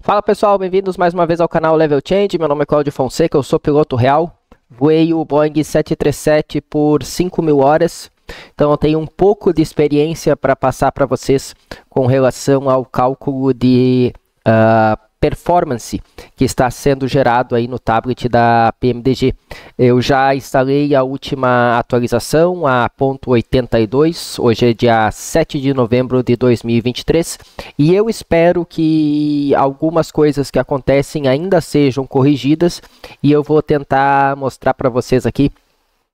Fala pessoal, bem-vindos mais uma vez ao canal Level Change. Meu nome é Cláudio Fonseca, eu sou piloto real. Voei o Boeing 737 por 5.000 horas. Então eu tenho um pouco de experiência para passar para vocês com relação ao cálculo de performance que está sendo gerado aí no tablet da PMDG. Eu já instalei a última atualização, a 0.82, hoje é dia 7 de novembro de 2023, e eu espero que algumas coisas que acontecem ainda sejam corrigidas, e eu vou tentar mostrar para vocês aqui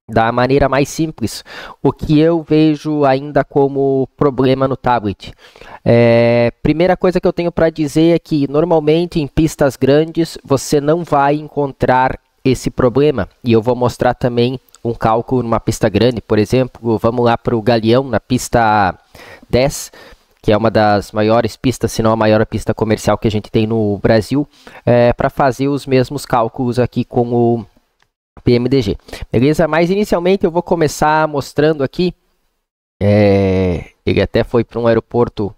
da maneira mais simples o que eu vejo ainda como problema no tablet. Primeira coisa que eu tenho para dizer é que normalmente em pistas grandes você não vai encontrar esse problema, e eu vou mostrar também um cálculo numa pista grande. Por exemplo, vamos lá para o Galeão, na pista 10, que é uma das maiores pistas, se não a maior pista comercial que a gente tem no Brasil, para fazer os mesmos cálculos aqui com o PMDG, beleza? Mas inicialmente eu vou começar mostrando aqui, ele até foi para um aeroporto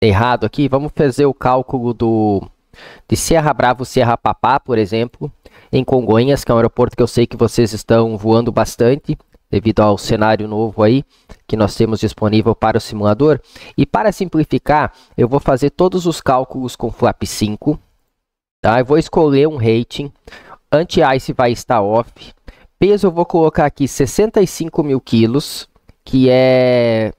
errado aqui. Vamos fazer o cálculo de Serra Bravo, Serra Papá, por exemplo, em Congonhas, que é um aeroporto que eu sei que vocês estão voando bastante, devido ao cenário novo aí que nós temos disponível para o simulador. E para simplificar, eu vou fazer todos os cálculos com flap 5, tá? Eu vou escolher um rating. Anti-ice vai estar off. Peso eu vou colocar aqui 65.000 quilos, que é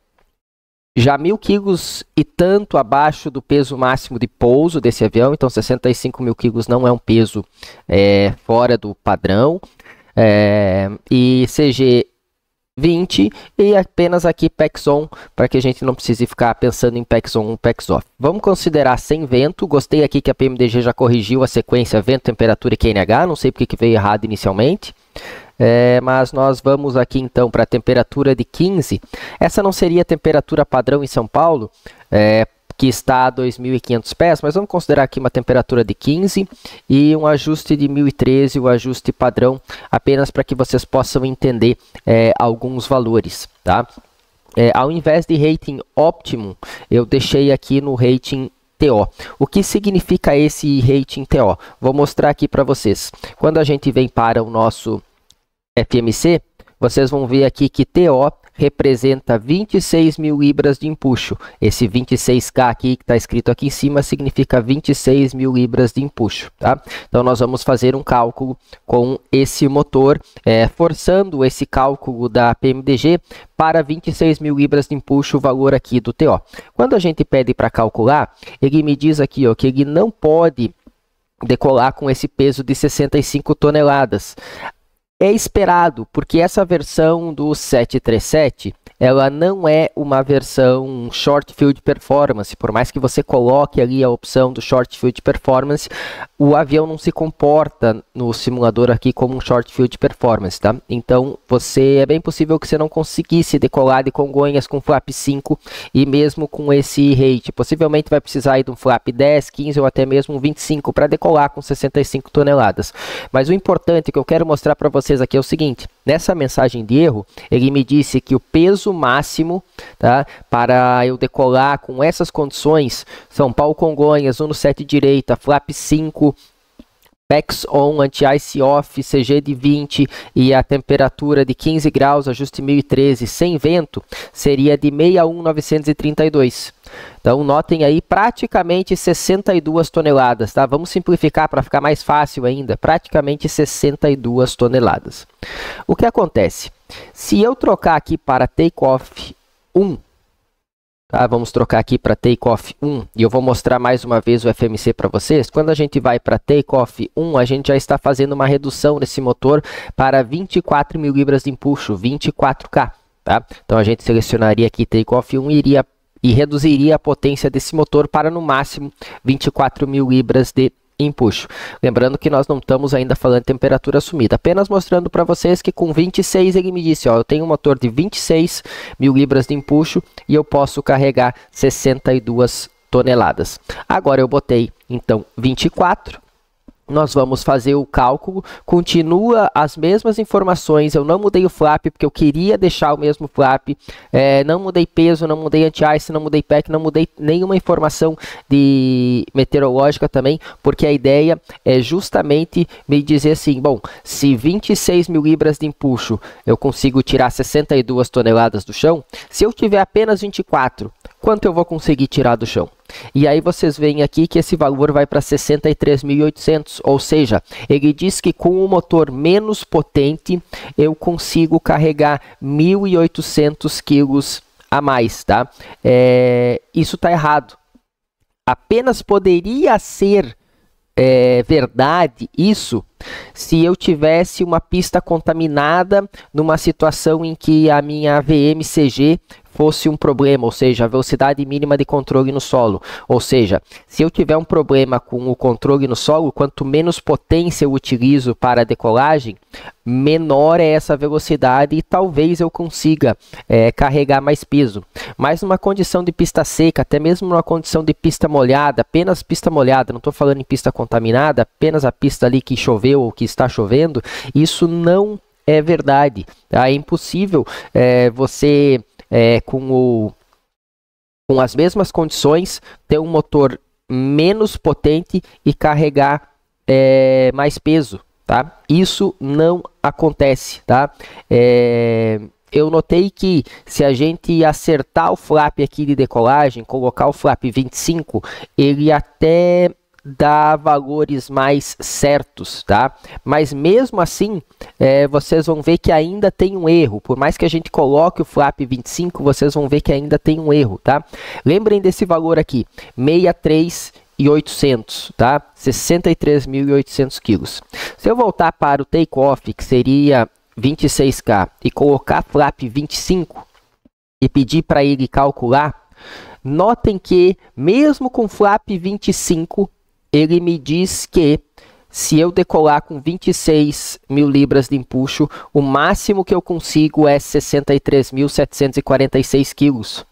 já 1.000 quilos e tanto abaixo do peso máximo de pouso desse avião. Então 65.000 quilos não é um peso fora do padrão. E CG 20 e apenas aqui PEX on, para que a gente não precise ficar pensando em PEX on ou PEX off. Vamos considerar sem vento. Gostei aqui que a PMDG já corrigiu a sequência vento, temperatura e QNH. Não sei porque que veio errado inicialmente. Mas nós vamos aqui então para a temperatura de 15. Essa não seria a temperatura padrão em São Paulo, que está a 2.500 pés, mas vamos considerar aqui uma temperatura de 15 e um ajuste de 1.013, o ajuste padrão, apenas para que vocês possam entender alguns valores, tá? Ao invés de rating óptimo, eu deixei aqui no rating TO. O que significa esse rating TO? Vou mostrar aqui para vocês. Quando a gente vem para o nosso FMC, vocês vão ver aqui que TO representa 26.000 libras de empuxo. Esse 26K aqui que está escrito aqui em cima significa 26.000 libras de empuxo, tá? Então nós vamos fazer um cálculo com esse motor, forçando esse cálculo da PMDG para 26.000 libras de empuxo, o valor aqui do TO. Quando a gente pede para calcular, ele me diz aqui, ó, que ele não pode decolar com esse peso de 65 toneladas. É esperado, porque essa versão do 737, ela não é uma versão Short Field Performance. Por mais que você coloque ali a opção do Short Field Performance, o avião não se comporta no simulador aqui como um Short Field Performance, tá? Então, é bem possível que você não conseguisse decolar de Congonhas com flap 5 e mesmo com esse rate. Possivelmente vai precisar aí de um flap 10, 15 ou até mesmo um 25 para decolar com 65 toneladas. Mas o importante que eu quero mostrar para vocês aqui é o seguinte: nessa mensagem de erro, ele me disse que o peso máximo, tá, para eu decolar com essas condições, São Paulo Congonhas, 17 direita, flap 5, PEX on, anti-ice off, CG de 20 e a temperatura de 15 graus, ajuste 1.013, sem vento, seria de 61.932. Então notem aí praticamente 62 toneladas, tá? Vamos simplificar para ficar mais fácil ainda, praticamente 62 toneladas. O que acontece? Se eu trocar aqui para takeoff 1, tá? Vamos trocar aqui para takeoff 1 e eu vou mostrar mais uma vez o FMC para vocês. Quando a gente vai para takeoff 1, a gente já está fazendo uma redução nesse motor para 24.000 libras de empuxo, 24K, tá? Então a gente selecionaria aqui takeoff 1 e reduziria a potência desse motor para no máximo 24.000 libras de empuxo. Lembrando que nós não estamos ainda falando de temperatura assumida, apenas mostrando para vocês que com 26 ele me disse, ó, eu tenho um motor de 26.000 libras de empuxo e eu posso carregar 62 toneladas. Agora eu botei então 24 nós vamos fazer o cálculo, continua as mesmas informações, eu não mudei o flap porque eu queria deixar o mesmo flap, não mudei peso, não mudei anti-ice, não mudei pack, não mudei nenhuma informação de meteorológica também, porque a ideia é justamente me dizer assim, bom, se 26 mil libras de empuxo eu consigo tirar 62 toneladas do chão, se eu tiver apenas 24, quanto eu vou conseguir tirar do chão? E aí vocês veem aqui que esse valor vai para 63.800, ou seja, ele diz que com um motor menos potente eu consigo carregar 1.800 quilos a mais, tá? Isso está errado. Apenas poderia ser verdade isso se eu tivesse uma pista contaminada numa situação em que a minha VMCG fosse um problema, ou seja, a velocidade mínima de controle no solo. Ou seja, se eu tiver um problema com o controle no solo, quanto menos potência eu utilizo para a decolagem, menor é essa velocidade e talvez eu consiga carregar mais peso. Mas numa condição de pista seca, até mesmo numa condição de pista molhada, apenas pista molhada, não estou falando em pista contaminada, apenas a pista ali que choveu ou que está chovendo, isso não é verdade. Tá? É impossível você... com as mesmas condições, ter um motor menos potente e carregar mais peso, tá? Isso não acontece, tá? Eu notei que se a gente acertar o flap aqui de decolagem, colocar o flap 25, ele até dá valores mais certos, tá? Mas mesmo assim, vocês vão ver que ainda tem um erro. Por mais que a gente coloque o flap 25, vocês vão ver que ainda tem um erro, tá? Lembrem desse valor aqui, 63.800, tá? 63.800 quilos. Se eu voltar para o take-off, que seria 26K, e colocar flap 25 e pedir para ele calcular, notem que mesmo com flap 25, ele me diz que se eu decolar com 26 mil libras de empuxo, o máximo que eu consigo é 63.746 quilos.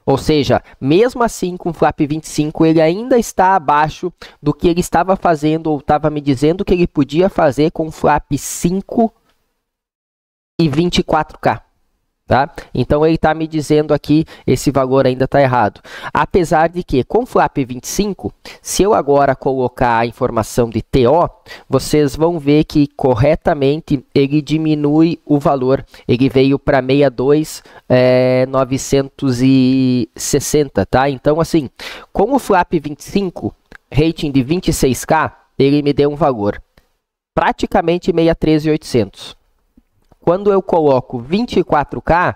Ou seja, mesmo assim com o flap 25, ele ainda está abaixo do que ele estava fazendo ou estava me dizendo que ele podia fazer com o flap 5 e 24K. Tá? Então ele está me dizendo aqui, esse valor ainda está errado. Apesar de que com flap 25, se eu agora colocar a informação de TO, vocês vão ver que corretamente ele diminui o valor. Ele veio para 62.960, tá? Então assim, com o flap 25, rating de 26K, ele me deu um valor praticamente 63.800. Quando eu coloco 24K,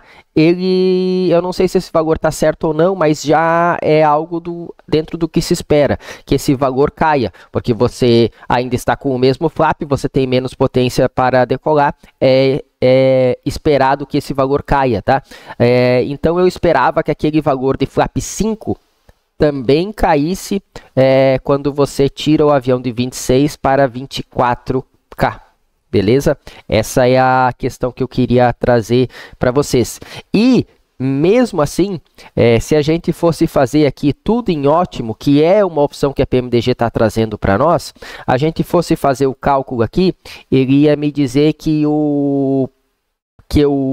eu não sei se esse valor está certo ou não, mas já é algo dentro do que se espera, que esse valor caia, porque você ainda está com o mesmo flap, você tem menos potência para decolar, é esperado que esse valor caia, tá? Então eu esperava que aquele valor de flap 5 também caísse quando você tira o avião de 26 para 24K. Beleza? Essa é a questão que eu queria trazer para vocês. E, mesmo assim, se a gente fosse fazer aqui tudo em ótimo, que é uma opção que a PMDG está trazendo para nós, a gente fosse fazer o cálculo aqui, ele ia me dizer que eu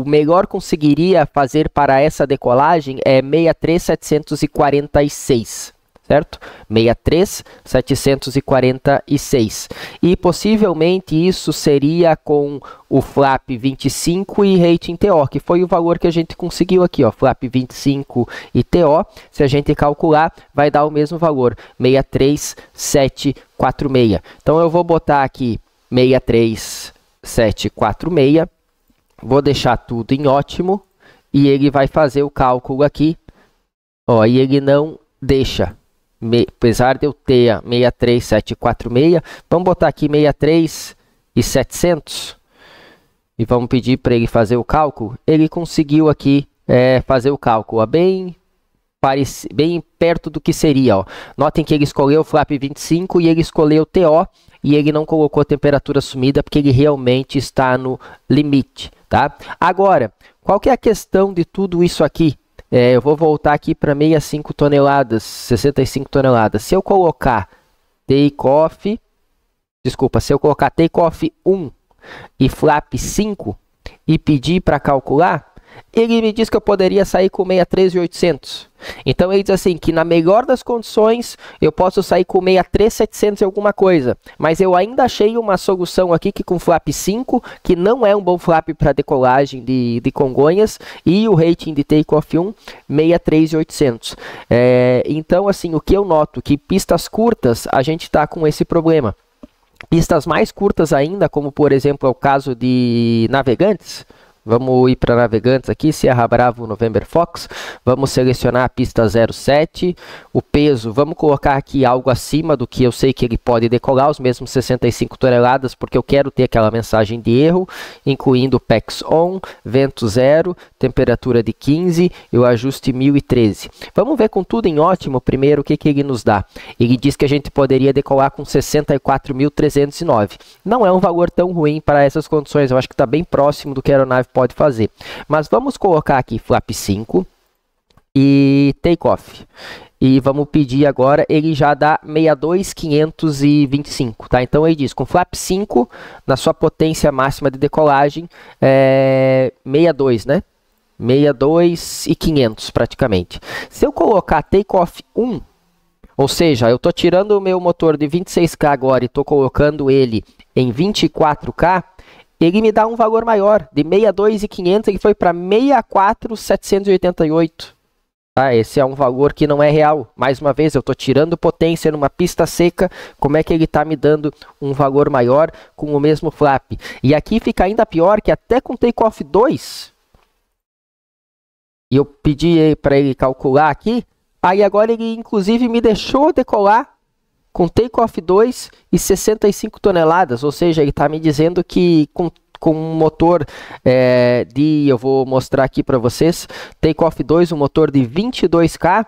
melhor conseguiria fazer para essa decolagem é 63.746. Certo? 63.746. E possivelmente isso seria com o flap 25 e rating TO, que foi o valor que a gente conseguiu aqui, ó, flap 25 e TO. Se a gente calcular, vai dar o mesmo valor, 63.746. Então eu vou botar aqui 63.746, vou deixar tudo em ótimo e ele vai fazer o cálculo aqui, ó, e ele não deixa. Apesar de eu ter a 63.746, vamos botar aqui 63.700 e vamos pedir para ele fazer o cálculo. Ele conseguiu aqui fazer o cálculo, ó, bem perto do que seria. Ó. Notem que ele escolheu o flap 25 e ele escolheu o TO e ele não colocou temperatura assumida porque ele realmente está no limite. Tá? Agora, qual que é a questão de tudo isso aqui? Eu vou voltar aqui para 65 toneladas, 65 toneladas. Se eu colocar take-off desculpa, se eu colocar takeoff 1 e flap 5 e pedir para calcular, ele me diz que eu poderia sair com 63.800. Então ele diz assim, que na melhor das condições eu posso sair com 63.700 e alguma coisa. Mas eu ainda achei uma solução aqui que com flap 5, que não é um bom flap para decolagem de Congonhas, e o rating de takeoff 1, 63.800. Então assim, o que eu noto, que pistas curtas a gente está com esse problema. Pistas mais curtas ainda, como por exemplo é o caso de Navegantes. Vamos ir para Navegantes aqui, Sierra Bravo, November Fox. Vamos selecionar a pista 07. O peso, vamos colocar aqui algo acima do que eu sei que ele pode decolar, os mesmos 65 toneladas, porque eu quero ter aquela mensagem de erro, incluindo PEX ON, vento 0, temperatura de 15 e o ajuste 1013. Vamos ver com tudo em ótimo primeiro o que ele nos dá. Ele diz que a gente poderia decolar com 64.309. Não é um valor tão ruim para essas condições, eu acho que está bem próximo do que a aeronave pode fazer. Mas vamos colocar aqui flap 5 e takeoff. E vamos pedir agora, ele já dá 62.525, tá? Então ele diz, com flap 5, na sua potência máxima de decolagem, 62, né? 62.500 praticamente. Se eu colocar takeoff 1, ou seja, eu estou tirando o meu motor de 26K agora e estou colocando ele em 24K, ele me dá um valor maior, de 62.500, ele foi para 64.788. Ah, esse é um valor que não é real. Mais uma vez, eu estou tirando potência numa pista seca, como é que ele está me dando um valor maior com o mesmo flap? E aqui fica ainda pior, que até com takeoff 2, e eu pedi para ele calcular aqui, aí agora ele inclusive me deixou decolar com takeoff 2 e 65 toneladas, ou seja, ele está me dizendo que com um motor eu vou mostrar aqui para vocês, takeoff 2, um motor de 22K,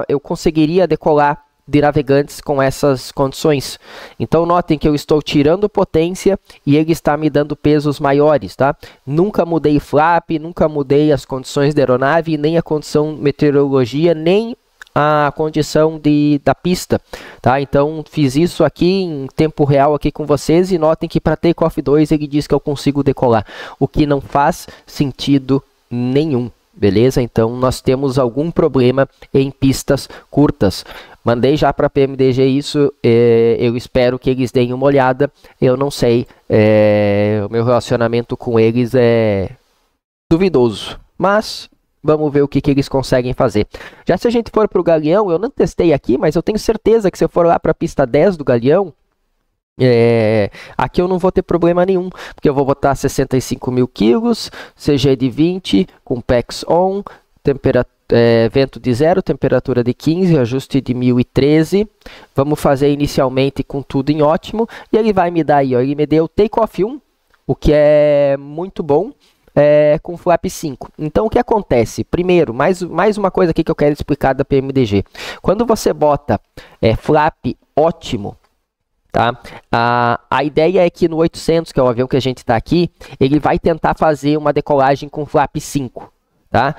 eu conseguiria decolar de Navegantes com essas condições. Então notem que eu estou tirando potência e ele está me dando pesos maiores, tá? Nunca mudei flap, nunca mudei as condições da aeronave, nem a condição meteorologia, nem a condição da pista, tá? Então fiz isso aqui em tempo real aqui com vocês e notem que para takeoff 2 ele diz que eu consigo decolar, o que não faz sentido nenhum, beleza? Então nós temos algum problema em pistas curtas. Mandei já para a PMDG isso, eu espero que eles deem uma olhada, eu não sei, o meu relacionamento com eles é duvidoso, mas vamos ver o que eles conseguem fazer. Já se a gente for para o Galeão, eu não testei aqui, mas eu tenho certeza que se eu for lá para a pista 10 do Galeão, aqui eu não vou ter problema nenhum, porque eu vou botar 65.000 quilos, CG de 20, com PEX ON, vento de 0, temperatura de 15, ajuste de 1013. Vamos fazer inicialmente com tudo em ótimo, e ele vai me dar aí, ó, ele me deu takeoff 1, o que é muito bom, com flap 5. Então o que acontece? Primeiro, mais uma coisa aqui que eu quero explicar da PMDG. Quando você bota flap ótimo, tá? A ideia é que no 800, que é o avião que a gente está aqui, ele vai tentar fazer uma decolagem com flap 5, tá?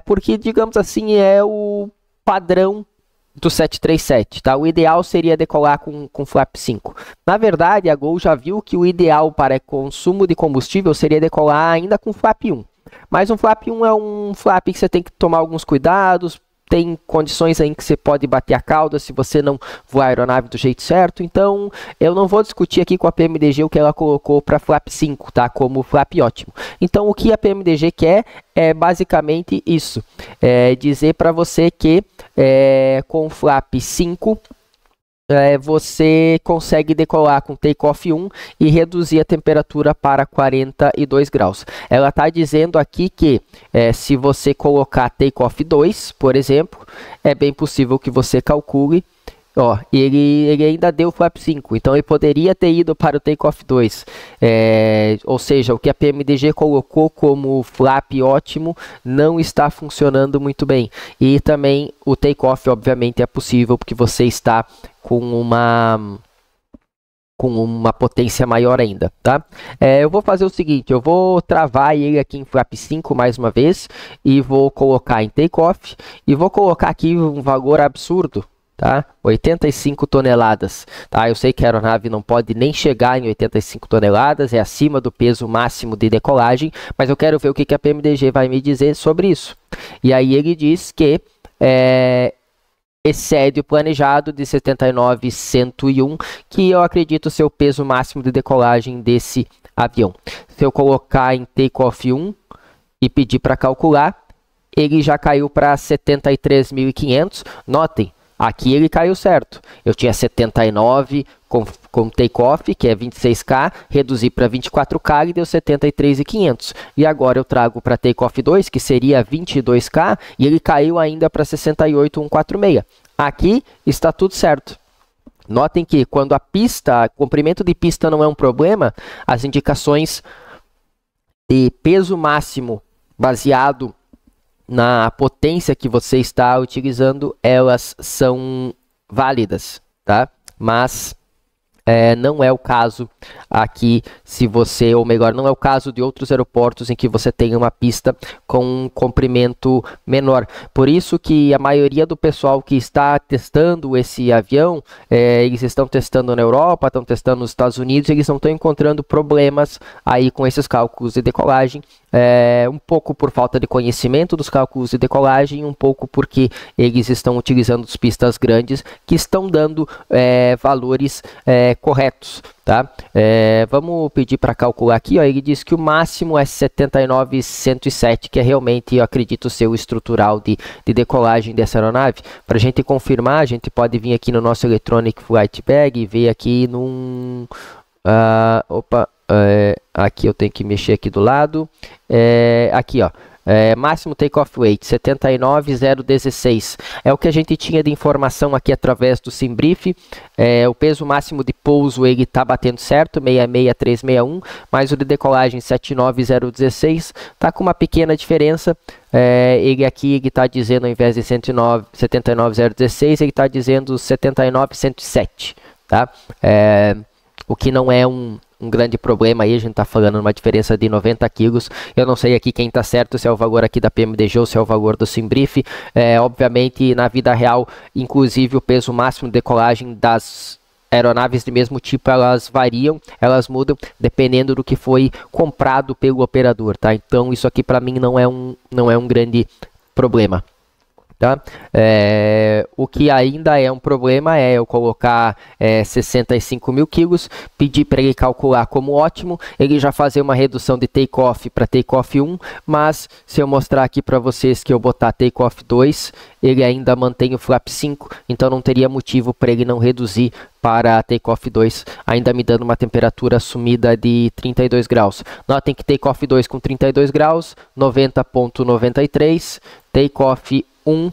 Porque, digamos assim, é o padrão do 737, tá? O ideal seria decolar com flap 5. Na verdade, a Gol já viu que o ideal para consumo de combustível seria decolar ainda com flap 1. Mas um flap 1 é um flap que você tem que tomar alguns cuidados, tem condições aí que você pode bater a cauda se você não voar a aeronave do jeito certo. Então, eu não vou discutir aqui com a PMDG o que ela colocou para flap 5, tá? Como flap ótimo. Então, o que a PMDG quer é basicamente isso. Dizer para você que com flap 5, você consegue decolar com takeoff 1 e reduzir a temperatura para 42 graus. Ela está dizendo aqui que se você colocar takeoff 2, por exemplo, é bem possível que você calcule. Ó, ele ainda deu flap 5, então ele poderia ter ido para o takeoff 2. Ou seja, o que a PMDG colocou como flap ótimo não está funcionando muito bem. E também o takeoff, obviamente, é possível porque você está com uma potência maior ainda, tá? Eu vou fazer o seguinte, eu vou travar ele aqui em flap 5 mais uma vez e vou colocar em takeoff e vou colocar aqui um valor absurdo. tá? 85 toneladas, tá? Eu sei que a aeronave não pode nem chegar em 85 toneladas, é acima do peso máximo de decolagem, mas eu quero ver o que a PMDG vai me dizer sobre isso. E aí ele diz que excede o planejado de 79.101, que eu acredito ser o peso máximo de decolagem desse avião. Se eu colocar em takeoff 1 e pedir para calcular, ele já caiu para 73.500. Notem, aqui ele caiu certo. Eu tinha 79 com takeoff, que é 26K, reduzi para 24K e deu 73.500. E agora eu trago para takeoff 2, que seria 22K, e ele caiu ainda para 68.146. Aqui está tudo certo. Notem que quando a pista, comprimento de pista não é um problema, as indicações de peso máximo baseado na potência que você está utilizando, elas são válidas, tá? Mas não é o caso aqui, se você, ou melhor, não é o caso de outros aeroportos em que você tem uma pista com um comprimento menor. Por isso que a maioria do pessoal que está testando esse avião, eles estão testando na Europa, estão testando nos Estados Unidos, eles não estão encontrando problemas aí com esses cálculos de decolagem, um pouco por falta de conhecimento dos cálculos de decolagem, um pouco porque eles estão utilizando pistas grandes que estão dando valores corretos, tá? Vamos pedir para calcular aqui, ó, ele diz que o máximo é 79.107, que é realmente, eu acredito, ser o estrutural de decolagem dessa aeronave. Para a gente confirmar, a gente pode vir aqui no nosso Electronic Flight Bag e ver aqui num... aqui eu tenho que mexer aqui do lado. Aqui, ó. Máximo takeoff weight 79.016 é o que a gente tinha de informação aqui através do SimBrief. O peso máximo de pouso ele está batendo certo, 66.361, mas o de decolagem 79.016 está com uma pequena diferença. Ele aqui está dizendo, ao invés de 79.016, ele está dizendo 79.107, tá? O que não é um grande problema aí, a gente está falando uma diferença de 90 quilos. Eu não sei aqui quem está certo, se é o valor aqui da PMDG ou se é o valor do SimBrief. Obviamente, na vida real, inclusive o peso máximo de decolagem das aeronaves de mesmo tipo, elas variam, elas mudam, dependendo do que foi comprado pelo operador, tá? Então, isso aqui para mim não é um grande problema. Tá? O que ainda é um problema é eu colocar 65 mil quilos, pedir para ele calcular como ótimo, ele já fazer uma redução de take-off para take-off 1, mas se eu mostrar aqui para vocês que eu botar take-off 2, ele ainda mantém o flap 5, então não teria motivo para ele não reduzir para take-off 2, ainda me dando uma temperatura assumida de 32 graus. Notem que take-off 2 com 32 graus, 90.93, take-off 1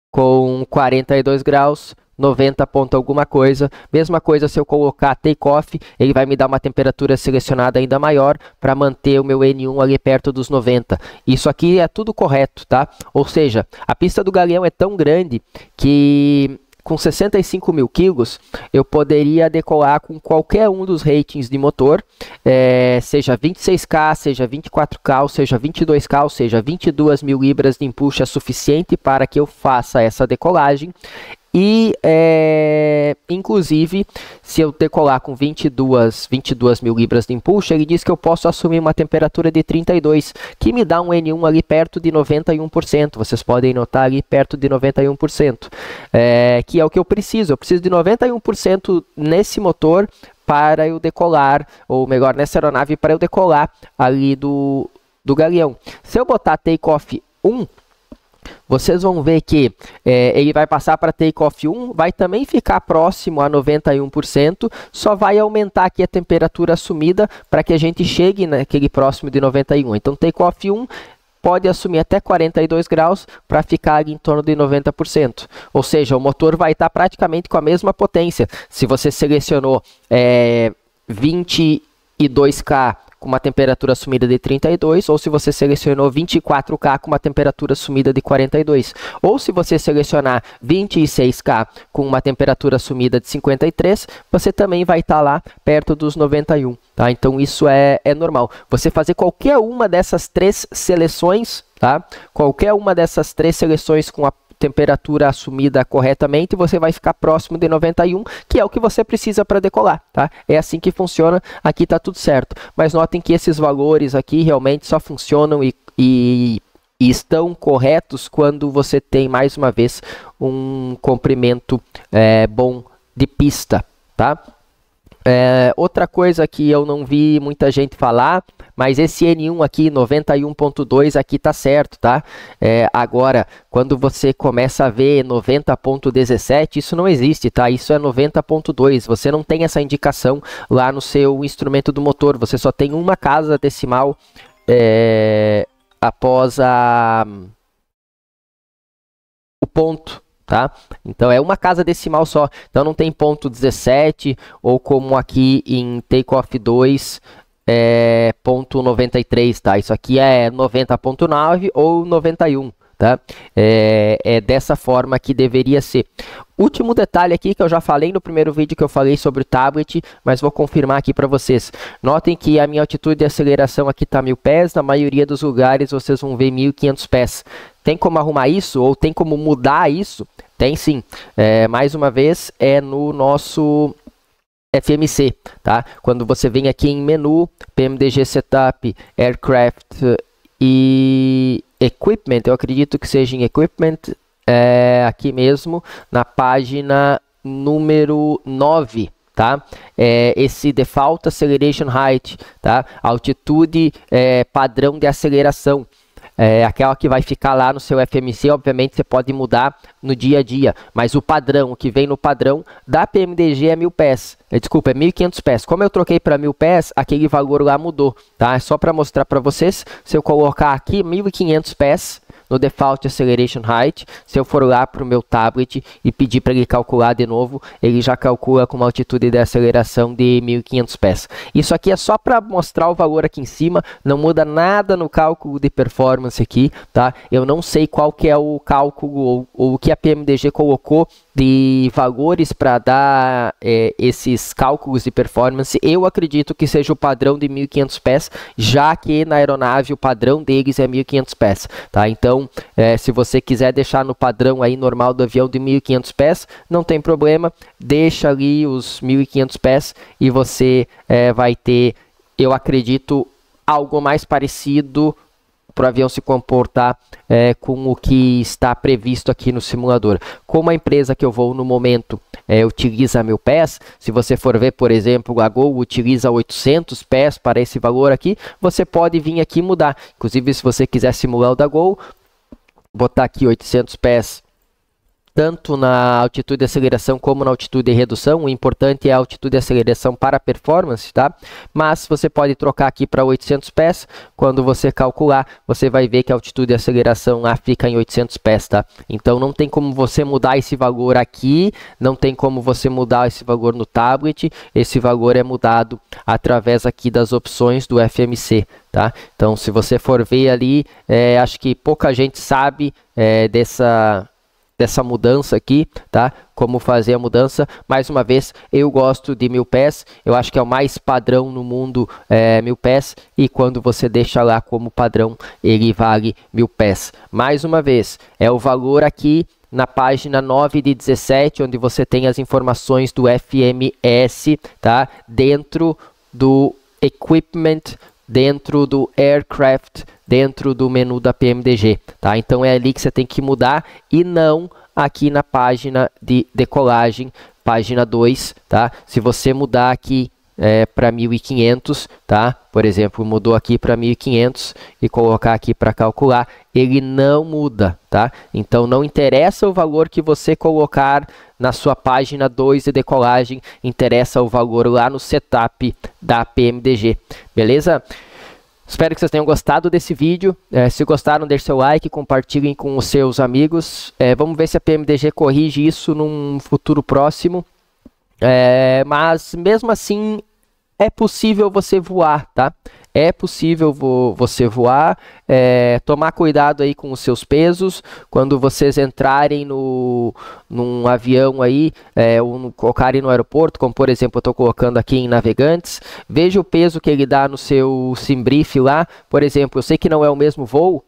com 42 graus, 90 ponto alguma coisa. Mesma coisa se eu colocar take-off, ele vai me dar uma temperatura selecionada ainda maior para manter o meu N1 ali perto dos 90. Isso aqui é tudo correto, tá? Ou seja, a pista do Galeão é tão grande que com 65 mil quilos, eu poderia decolar com qualquer um dos ratings de motor, seja 26K, seja 24K, ou seja 22K, ou seja 22 mil libras de empuxo é suficiente para que eu faça essa decolagem. E, inclusive, se eu decolar com 22 mil libras de impulso, ele diz que eu posso assumir uma temperatura de 32, que me dá um N1 ali perto de 91%. Vocês podem notar ali perto de 91%, que é o que eu preciso. Eu preciso de 91% nesse motor para eu decolar, ou melhor, nessa aeronave para eu decolar ali do Galeão. Se eu botar take-off 1, vocês vão ver que ele vai passar para take-off 1, vai também ficar próximo a 91%, só vai aumentar aqui a temperatura assumida para que a gente chegue naquele próximo de 91%. Então, take-off 1 pode assumir até 42 graus para ficar ali em torno de 90%. Ou seja, o motor vai estar praticamente com a mesma potência. Se você selecionou 22K com uma temperatura assumida de 32, ou se você selecionou 24K com uma temperatura assumida de 42, ou se você selecionar 26K com uma temperatura assumida de 53, você também vai estar lá perto dos 91, tá? Então isso é normal. Você fazer qualquer uma dessas três seleções, tá? Qualquer uma dessas três seleções com a temperatura assumida corretamente, você vai ficar próximo de 91, que é o que você precisa para decolar, tá? É assim que funciona, aqui está tudo certo. Mas notem que esses valores aqui realmente só funcionam e estão corretos quando você tem, mais uma vez, um comprimento bom de pista, tá? Outra coisa que eu não vi muita gente falar, mas esse N1 aqui, 91.2, aqui tá certo, tá? Agora, quando você começa a ver 90.17, isso não existe, tá? Isso é 90.2, você não tem essa indicação lá no seu instrumento do motor, você só tem uma casa decimal após o ponto. Tá? Então é uma casa decimal só, então não tem ponto 17 ou como aqui em Takeoff 2 ponto 93, tá? Isso aqui é 90.9 ou 91, tá? É dessa forma que deveria ser. Último detalhe aqui que eu já falei no primeiro vídeo que eu falei sobre o tablet, mas vou confirmar aqui para vocês. Notem que a minha altitude de aceleração aqui está 1000 pés, na maioria dos lugares vocês vão ver 1500 pés. Tem como arrumar isso ou tem como mudar isso? Tem sim. Mais uma vez, é no nosso FMC, tá? Quando você vem aqui em menu, PMDG Setup, Aircraft e Equipment, eu acredito que seja em Equipment, aqui mesmo, na página número 9. Tá? Esse Default Acceleration Height, tá? Altitude padrão de aceleração. Aquela que vai ficar lá no seu FMC, obviamente você pode mudar no dia a dia, mas o padrão, o que vem no padrão da PMDG é 1000 pés, desculpa, é 1500 pés. Como eu troquei para 1000 pés, aquele valor lá mudou, tá? É só para mostrar para vocês, se eu colocar aqui 1500 pés, no Default Acceleration Height, se eu for lá para o meu tablet e pedir para ele calcular de novo, ele já calcula com uma altitude de aceleração de 1500 pés. Isso aqui é só para mostrar o valor aqui em cima, não muda nada no cálculo de performance aqui, tá? Eu não sei qual que é o cálculo ou o que a PMDG colocou de valores para dar esses cálculos de performance. Eu acredito que seja o padrão de 1500 pés, já que na aeronave o padrão deles é 1500 pés, tá? Então, se você quiser deixar no padrão aí normal do avião de 1500 pés, não tem problema, deixa ali os 1500 pés e você vai ter, eu acredito, algo mais parecido para o avião se comportar com o que está previsto aqui no simulador. Como a empresa que eu vou no momento utiliza 1000 pés, se você for ver, por exemplo, a Gol utiliza 800 pés para esse valor aqui, você pode vir aqui e mudar. Inclusive, se você quiser simular o da Gol, botar aqui 800 pés, tanto na altitude de aceleração como na altitude de redução. O importante é a altitude de aceleração para a performance, tá? Mas você pode trocar aqui para 800 pés. Quando você calcular, você vai ver que a altitude de aceleração lá fica em 800 pés, tá? Então não tem como você mudar esse valor aqui, não tem como você mudar esse valor no tablet. Esse valor é mudado através aqui das opções do FMC, tá? Então se você for ver ali, acho que pouca gente sabe dessa mudança aqui, tá? Como fazer a mudança. Mais uma vez, eu gosto de 1000 pés, eu acho que é o mais padrão no mundo, 1000 pés, e quando você deixa lá como padrão, ele vale 1000 pés. Mais uma vez, é o valor aqui na página 9 de 17, onde você tem as informações do FMS, tá? Dentro do Equipment, dentro do Aircraft, dentro do menu da PMDG, tá? Então é ali que você tem que mudar e não aqui na página de decolagem, página 2, tá? Se você mudar aqui para 1500, tá? Por exemplo, mudou aqui para 1500 e colocar aqui para calcular, ele não muda, tá? Então não interessa o valor que você colocar na sua página 2 de decolagem, interessa o valor lá no setup da PMDG, beleza? Espero que vocês tenham gostado desse vídeo. Se gostaram, deixe seu like, compartilhem com os seus amigos. Vamos ver se a PMDG corrige isso num futuro próximo. Mas mesmo assim é possível você voar, tá? É possível você voar, tomar cuidado aí com os seus pesos. Quando vocês entrarem num avião aí, ou colocarem no aeroporto, como por exemplo eu estou colocando aqui em Navegantes, veja o peso que ele dá no seu SimBrief lá. Por exemplo, eu sei que não é o mesmo voo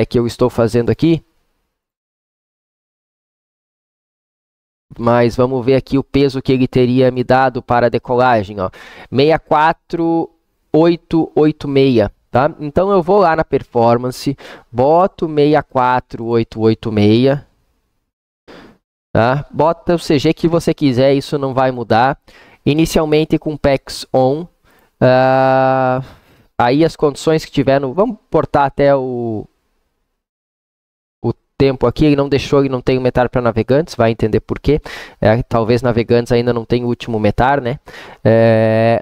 que eu estou fazendo aqui, mas vamos ver aqui o peso que ele teria me dado para a decolagem, ó, 64886, tá? Então eu vou lá na performance, boto 64886, tá? Bota o CG que você quiser, isso não vai mudar. Inicialmente com PEX on, aí as condições que tiver, vamos portar até o tempo aqui, ele não deixou, ele não tem o METAR para navegantes, vai entender por quê. Talvez navegantes ainda não tem o último METAR, né?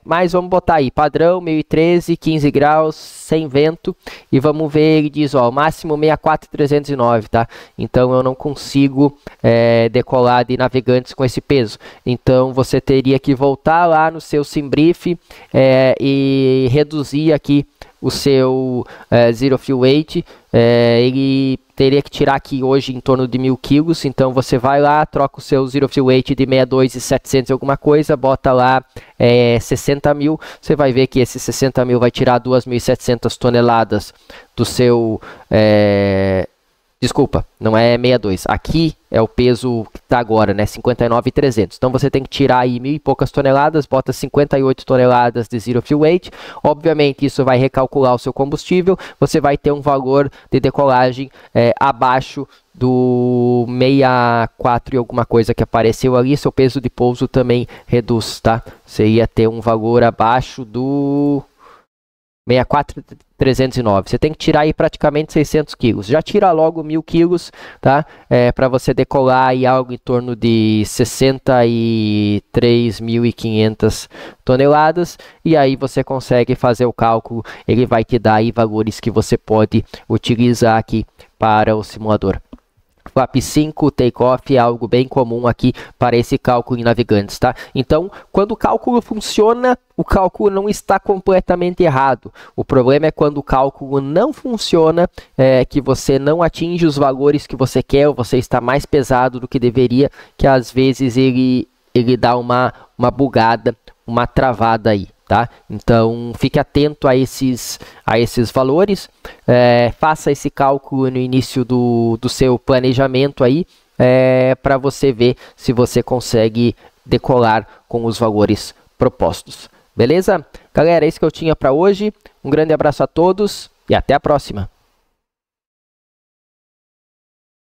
Mas vamos botar aí, padrão, 1013, 15 graus, sem vento, e vamos ver, ele diz, ó, máximo 64309, tá? Então eu não consigo decolar de navegantes com esse peso. Então você teria que voltar lá no seu SimBrief e reduzir aqui o seu Zero Fuel Weight. Ele teria que tirar aqui hoje em torno de 1000 quilos, então você vai lá, troca o seu Zero Fuel Weight de 62.700 alguma coisa, bota lá 60 mil, você vai ver que esse 60 mil vai tirar 2.700 toneladas do seu... Desculpa, não é 62. Aqui é o peso que está agora, né? 59.300. Então você tem que tirar aí 1000 e poucas toneladas, bota 58 toneladas de Zero Fuel Weight. Obviamente isso vai recalcular o seu combustível. Você vai ter um valor de decolagem abaixo do 64 e alguma coisa que apareceu ali. Seu peso de pouso também reduz, tá? Você ia ter um valor abaixo do 64.309. Você tem que tirar aí praticamente 600 quilos. Já tira logo 1000 quilos, tá? Para você decolar aí algo em torno de 63.500 toneladas. E aí você consegue fazer o cálculo. Ele vai te dar aí valores que você pode utilizar aqui para o simulador. FLAP 5, takeoff é algo bem comum aqui para esse cálculo em navegantes, tá? Então, quando o cálculo funciona, o cálculo não está completamente errado. O problema é quando o cálculo não funciona, que você não atinge os valores que você quer, ou você está mais pesado do que deveria, que às vezes ele dá uma bugada, uma travada aí. Tá? Então, fique atento a esses valores, faça esse cálculo no início do seu planejamento aí, para você ver se você consegue decolar com os valores propostos. Beleza? Galera, é isso que eu tinha para hoje. Um grande abraço a todos e até a próxima.